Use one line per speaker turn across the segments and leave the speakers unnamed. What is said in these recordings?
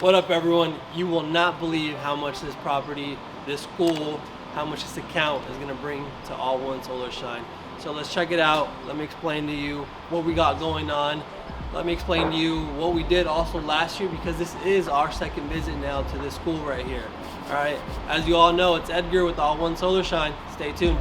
What up, everyone? You will not believe how much this property, this school, how much this account is gonna bring to All One Solar Shine. So let's check it out. Let me explain to you what we got going on. Let me explain to you what we did also last year, because this is our second visit now to this school right here. All right, as you all know, it's Edgar with All One Solar Shine. Stay tuned.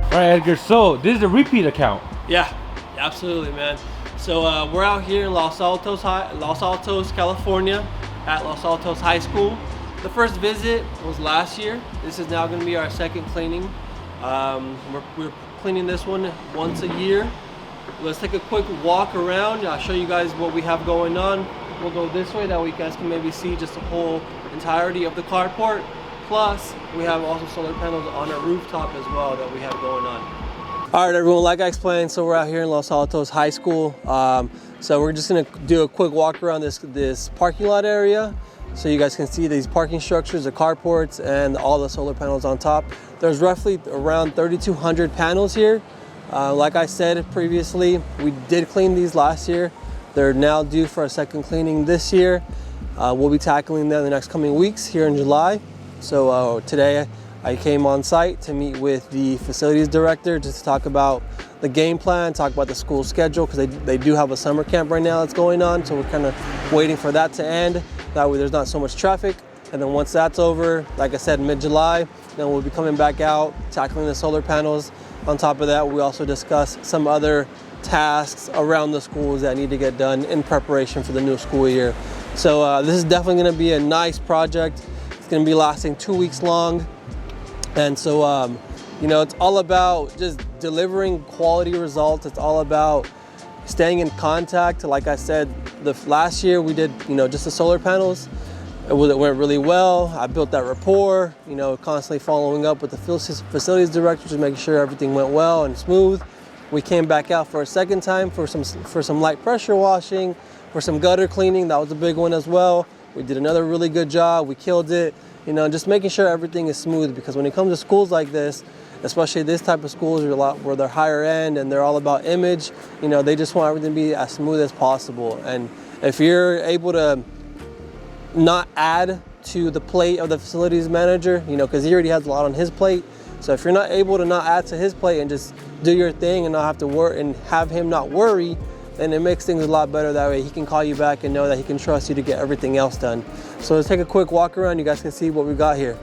All right, Edgar, so this is a repeat account.
Yeah, absolutely, man. So we're out here in Los Altos, California at Los Altos High School. The first visit was last year. This is now gonna be our second cleaning. We're cleaning this one once a year. Let's take a quick walk around. I'll show you guys what we have going on. We'll go this way, that way you guys can maybe see just the whole entirety of the carport. Plus, we have also solar panels on our rooftop as well that we have going on. All right, everyone, like I explained, so we're out here in Los Altos High School. So we're just gonna do a quick walk around this parking lot area so you guys can see these parking structures, the carports, and all the solar panels on top. There's roughly around 3,200 panels here. Like I said previously, we did clean these last year. They're now due for a second cleaning this year. We'll be tackling them in the next coming weeks here in July. So today I came on site to meet with the facilities director just to talk about the game plan, talk about the school schedule, because they do have a summer camp right now that's going on. So we're kind of waiting for that to end. That way there's not so much traffic. And then once that's over, like I said, mid-July, then we'll be coming back out, tackling the solar panels. On top of that, we also discuss some other tasks around the schools that need to get done in preparation for the new school year. So this is definitely gonna be a nice project. It's gonna be lasting 2 weeks long. And so, you know, it's all about just delivering quality results. It's all about staying in contact. Like I said, last year we did, you know, just the solar panels. It went really well. I built that rapport, you know, constantly following up with the facilities director to make sure everything went well and smooth. We came back out for a second time for some light pressure washing, for some gutter cleaning. That was a big one as well. We did another really good job. We killed it. You know, just making sure everything is smooth, because when it comes to schools like this, especially this type of schools where they're higher end and they're all about image, you know, they just want everything to be as smooth as possible. And if you're able to not add to the plate of the facilities manager, you know, because he already has a lot on his plate. So if you're not able to not add to his plate and just do your thing and not have to worry and have him not worry, then it makes things a lot better. That way he can call you back and know that he can trust you to get everything else done. So let's take a quick walk around. You guys can see what we got here.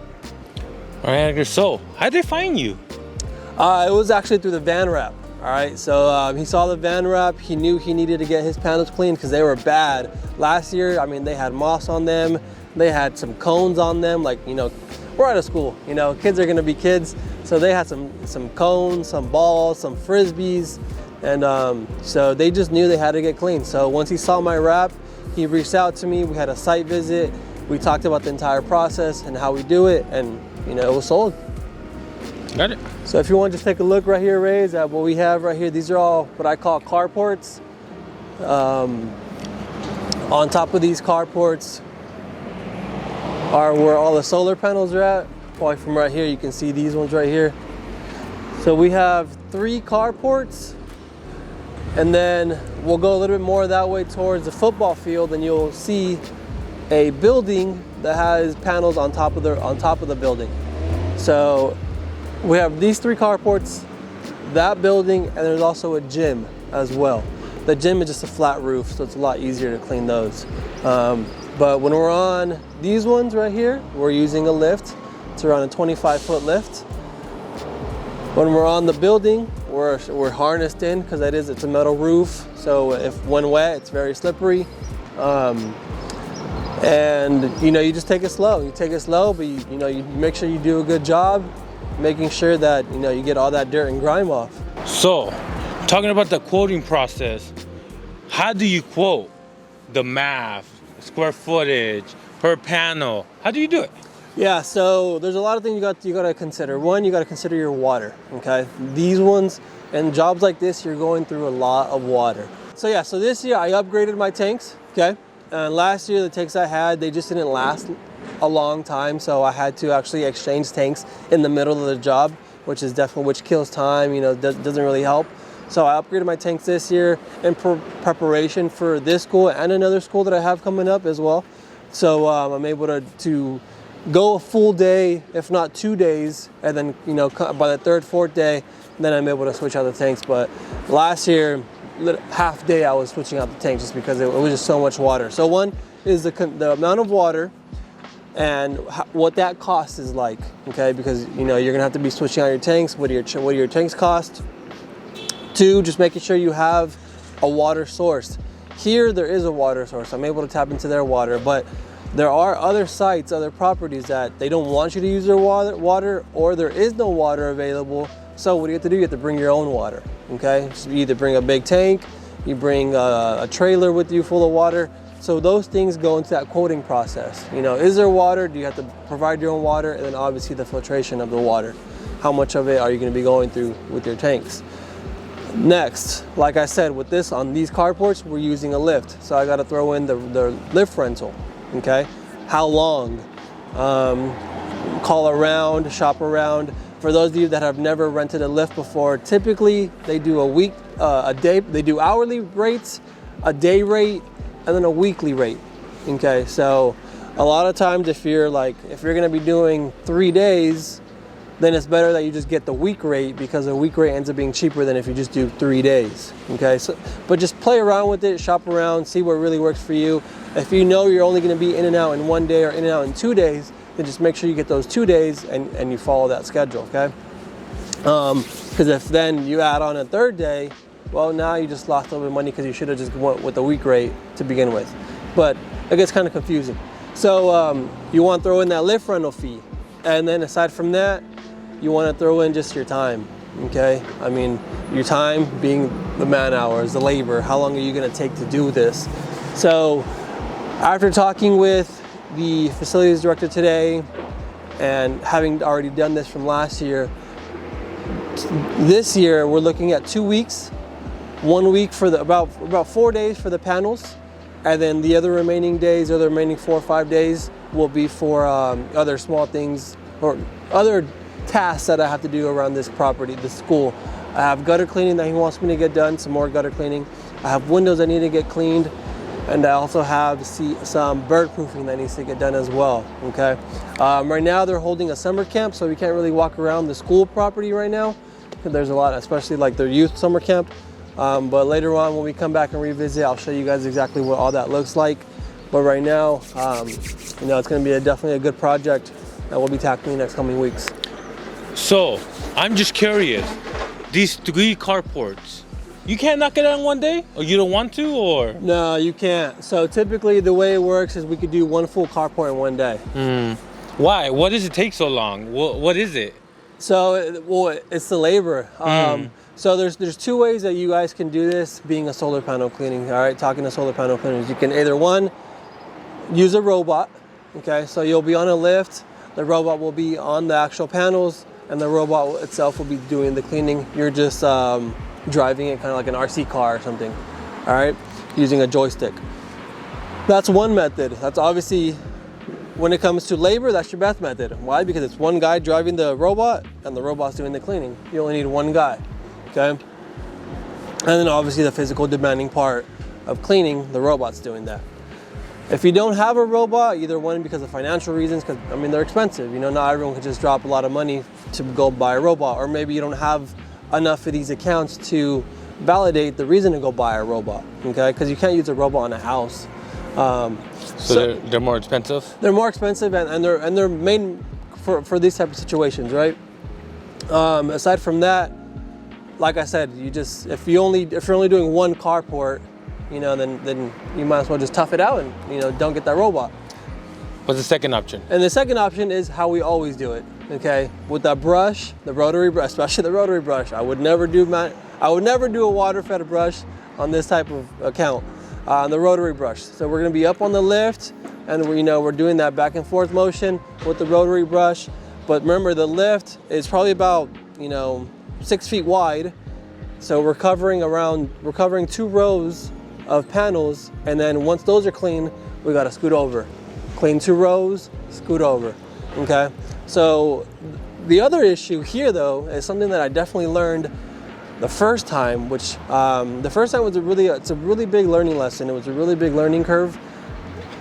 All right, Edgar, so how'd they find you?
It was actually through the van wrap. All right, so he saw the van wrap. He knew he needed to get his panels cleaned because they were bad. Last year, I mean, they had moss on them. They had some cones on them. Like, you know, we're out of school, you know, kids are gonna be kids. So they had some cones, some balls, some Frisbees. And so they just knew they had to get clean. So once he saw my wrap, he reached out to me. We had a site visit. We talked about the entire process and how we do it, and you know, it was sold.
Got it.
So if you want to just take a look right here, Rays, at what we have right here. These are all what I call carports. On top of these carports are where all the solar panels are at. Probably from right here, you can see these ones right here. So we have 3 carports. And then we'll go a little bit more that way towards the football field, and you'll see a building that has panels on top of the building. So we have these 3 carports, that building, and there's also a gym as well. The gym is just a flat roof, so it's a lot easier to clean those. But when we're on these ones right here, we're using a lift. It's around a 25-foot lift. When we're on the building, we're harnessed in, because it's a metal roof. So if when wet, it's very slippery. And you know, you just take it slow. You take it slow, but you know, you make sure you do a good job, making sure that you know you get all that dirt and grime off.
So, talking about the quoting process, how do you quote the math, square footage, per panel? How do you do it?
Yeah, so there's a lot of things you got to consider. One, you got to consider your water. Okay, these ones And jobs like this, you're going through a lot of water. So yeah, so this year I upgraded my tanks, okay? And last year the tanks I had, they just didn't last a long time, so I had to actually exchange tanks in the middle of the job, which kills time, doesn't really help. So I upgraded my tanks this year in preparation for this school and another school that I have coming up as well. So I'm able to go a full day, if not 2 days, and then by the third, fourth day, then I'm able to switch out the tanks. But last year, half day I was switching out the tanks just because it was just so much water. So one is the amount of water and what that cost is like, okay? Because you're gonna have to be switching out your tanks. What do your tanks cost? Two, just making sure you have a water source. Here there is a water source. I'm able to tap into their water, but there are other sites, other properties that they don't want you to use their water, or there is no water available. So what do you have to do? You have to bring your own water, okay? So you either bring a big tank, you bring a trailer with you full of water. So those things go into that quoting process. Is there water? Do you have to provide your own water? And then obviously the filtration of the water. How much of it are you going to be going through with your tanks? Next, like I said, with this on these carports, we're using a lift. So I got to throw in the lift rental, okay? How long? Call around, shop around. For those of you that have never rented a lift before, typically they do a day, they do hourly rates, a day rate, and then a weekly rate, okay? So a lot of times if you're gonna be doing 3 days, then it's better that you just get the week rate, because the week rate ends up being cheaper than if you just do 3 days, okay? So, but just play around with it, shop around, see what really works for you. If you know you're only gonna be in and out in 1 day or in and out in 2 days, then just make sure you get those 2 days and you follow that schedule, okay? Because if then you add on a third day, well, now you just lost a little bit of money because you should have just went with the week rate to begin with. But it gets kind of confusing. So you want to throw in that lift rental fee. And then aside from that, you want to throw in just your time, okay? I mean, your time being the man hours, the labor, how long are you going to take to do this? So after talking with the facilities director today and having already done this from last year, this year we're looking at 2 weeks. 1 week for about 4 days for the panels, and then the other remaining days, or the remaining 4 or 5 days, will be for other small things or other tasks that I have to do around this property, this school. I have gutter cleaning that he wants me to get done, some more gutter cleaning. I have windows that need to get cleaned, and I also have some bird proofing that needs to get done as well, okay? Right now they're holding a summer camp, so we can't really walk around the school property right now. There's a lot, especially like their youth summer camp. But later on when we come back and revisit, I'll show you guys exactly what all that looks like. But right now, it's going to be definitely a good project that we'll be tackling next coming weeks.
So I'm just curious, these 3 carports, you can't knock it out in 1 day, or you don't want to, or? No,
you can't. So typically the way it works is we could do 1 full carport in 1 day.
Why? What does it take so long? What is it?
So, it's the labor. So there's 2 ways that you guys can do this, being a solar panel cleaning, all right? Talking to solar panel cleaners. You can either, one, use a robot, okay? So you'll be on a lift, the robot will be on the actual panels, and the robot itself will be doing the cleaning. You're just driving it kind of like an RC car or something, all right? Using a joystick. That's one method. That's obviously, when it comes to labor, that's your best method. Why? Because it's one guy driving the robot and the robot's doing the cleaning. You only need one guy, okay? And then obviously the physical demanding part of cleaning, the robot's doing that. If you don't have a robot, either one because of financial reasons, because I mean they're expensive, not everyone can just drop a lot of money to go buy a robot, or maybe you don't have enough of these accounts to validate the reason to go buy a robot, okay? Because you can't use a robot on a house.
So they're more expensive? They're more expensive,
and they're made for these type of situations, right? Aside from that, like I said, if you're only doing 1 carport, then you might as well just tough it out and don't get that robot.
What's the second option?
And the second option is how we always do it, okay? With that brush, the rotary brush, especially the rotary brush. I would never do a water-fed brush on this type of account. The rotary brush. So we're going to be up on the lift, and we're doing that back and forth motion with the rotary brush. But remember, the lift is probably about 6 feet wide, So we're covering 2 rows of panels, and then once those are clean, we gotta scoot over. Clean 2 rows, scoot over, okay? So the other issue here though is something that I definitely learned the first time, which the first time was it's a really big learning lesson. It was a really big learning curve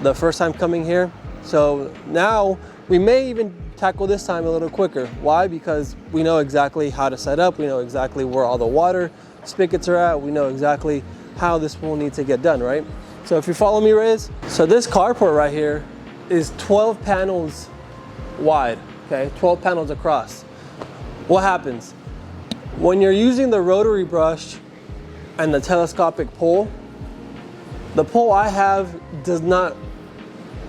the first time coming here. So now we may even tackle this time a little quicker. Why? Because we know exactly how to set up. We know exactly where all the water spigots are at. We know exactly how this will need to get done, right? So if you follow me, Riz, so this carport right here is 12 panels wide, okay? 12 panels across. What happens? When you're using the rotary brush and the telescopic pole, the pole I have does not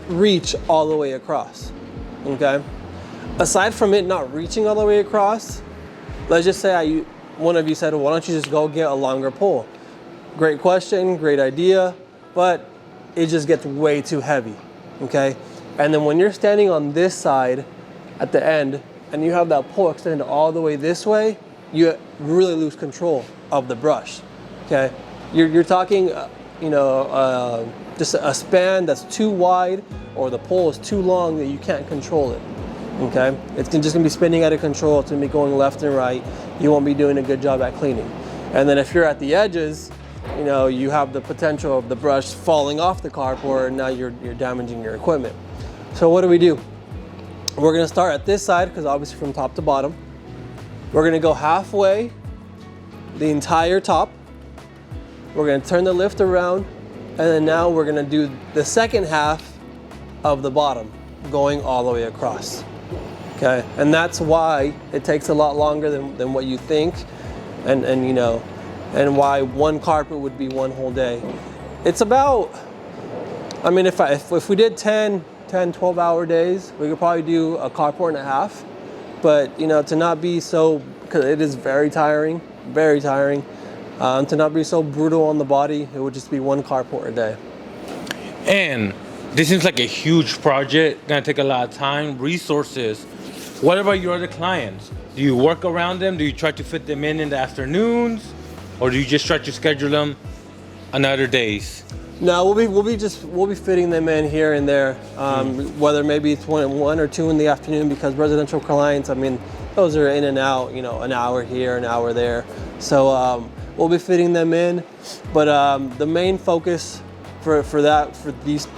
reach all the way across, okay? Aside from it not reaching all the way across, let's just say one of you said, well, why don't you just go get a longer pole? Great question, great idea, but it just gets way too heavy, okay? And then when you're standing on this side at the end and you have that pole extended all the way this way, you really lose control of the brush, okay? You're talking, just a span that's too wide, or the pole is too long that you can't control it, okay? It's just gonna be spinning out of control. It's gonna be going left and right. You won't be doing a good job at cleaning. And then if you're at the edges, you have the potential of the brush falling off the carport, and now you're damaging your equipment. So what do? We're gonna start at this side, because obviously from top to bottom. We're gonna go halfway, the entire top. We're gonna turn the lift around, and then now we're gonna do the second half of the bottom, going all the way across, okay? And that's why it takes a lot longer than what you think, and why one carpet would be one whole day. It's about, I mean, if we did 10, 12 hour days, we could probably do a carport and a half. But to not be so, because it is very tiring, to not be so brutal on the body, it would just be one carport a day.
And this seems like a huge project, gonna take a lot of time, resources. What about your other clients? Do you work around them? Do you try to fit them in the afternoons? Or do you just try to schedule them on other days?
No, we'll be fitting them in here and there, whether maybe it's one or 2 in the afternoon, because residential clients, I mean, those are in and out, an hour here, an hour there. So we'll be fitting them in, but the main focus for these,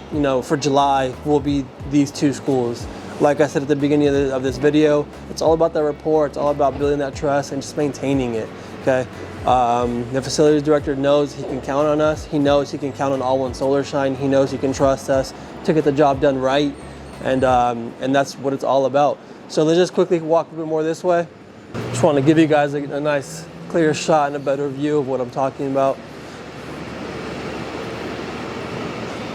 for July will be these 2 schools. Like I said at the beginning of this video, it's all about that rapport. It's all about building that trust and just maintaining it, okay? The facilities director knows he can count on us. He knows he can count on All One Solar Shine. He knows he can trust us to get the job done right, and that's what it's all about. So let's just quickly walk a bit more this way. Just want to give you guys a nice clear shot and a better view of what I'm talking about.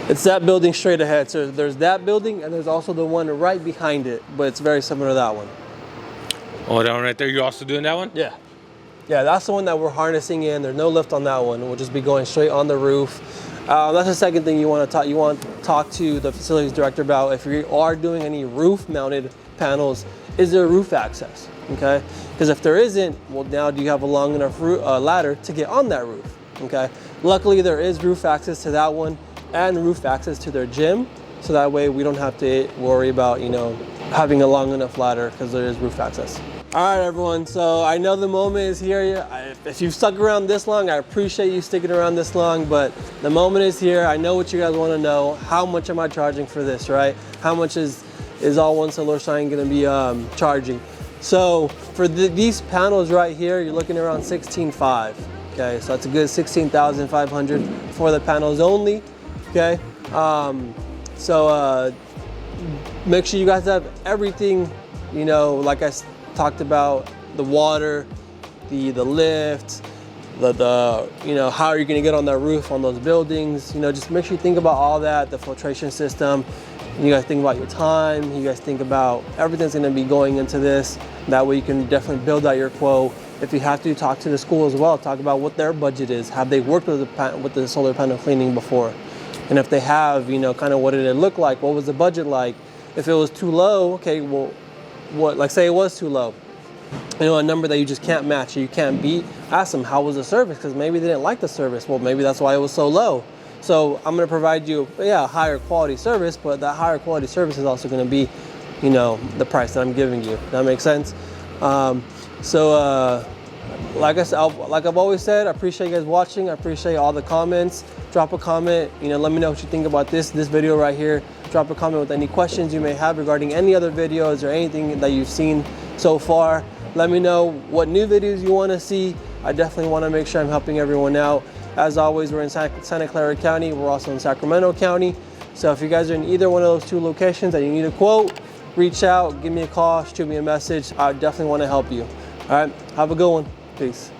It's that building straight ahead. So there's that building, and there's also the one right behind it, but it's very similar to that one.
Oh, that one right there, you're also doing that one?
Yeah. Yeah, that's the one that we're harnessing in. There's no lift on that one. We'll just be going straight on the roof. That's the second thing you want to talk. You want to talk to the facilities director about. If you are doing any roof-mounted panels, is there roof access? Okay, because if there isn't, well, now do you have a long enough ladder to get on that roof? Okay, luckily there is roof access to that one and roof access to their gym, so that way we don't have to worry about having a long enough ladder, because there is roof access. All right, everyone, so I know the moment is here. If you've stuck around this long, I appreciate you sticking around this long, but the moment is here. I know what you guys want to know. How much am I charging for this, right? How much is All One Solar Shine going to be charging? So for these panels right here, you're looking around $16,500. Okay, so that's a good $16,500 for the panels only. Okay, so make sure you guys have everything. Like I talked about, the water, the lift, the how are you going to get on that roof on those buildings. Just make sure you think about all that, the filtration system. You guys think about your time. You guys think about everything's going to be going into this. That way you can definitely build out your quote. If you have to, talk to the school as well. Talk about what their budget is. Have they worked with the solar panel cleaning before? And if they have, kind of what did it look like? What was the budget like? If it was too low, okay, well, what? Like say it was too low. a number that you just can't match or you can't beat, ask them how was the service, because maybe they didn't like the service. Well, maybe that's why it was so low. So I'm going to provide you, a higher quality service, but that higher quality service is also going to be, the price that I'm giving you. That makes sense? Like I said, like I've always said, I appreciate you guys watching. I appreciate all the comments. Drop a comment. Let me know what you think about this video right here. Drop a comment with any questions you may have regarding any other videos or anything that you've seen so far. Let me know what new videos you want to see. I definitely want to make sure I'm helping everyone out. As always, we're in Santa Clara County. We're also in Sacramento County. So if you guys are in either one of those two locations that you need a quote, reach out, give me a call, shoot me a message. I definitely want to help you. All right, have a good one. Peace.